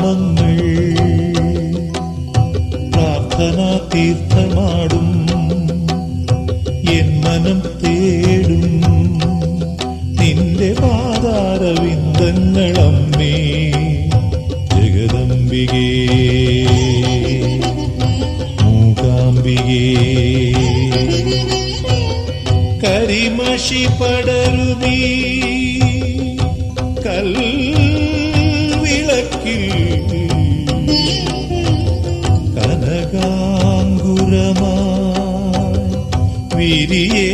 നാമങ്ങൾ പ്രാർത്ഥനാ തീർത്ഥമാടും എൻ മനം തേടും നിന്റെ പാദാരവിന്ദങ്ങളമ്മേ ജഗദംബികേ മൂകാംബികേ കരിമഷി പടരുമീ കൽവിളക്കിൽ കനകാംഗുരമായി വിരിയേ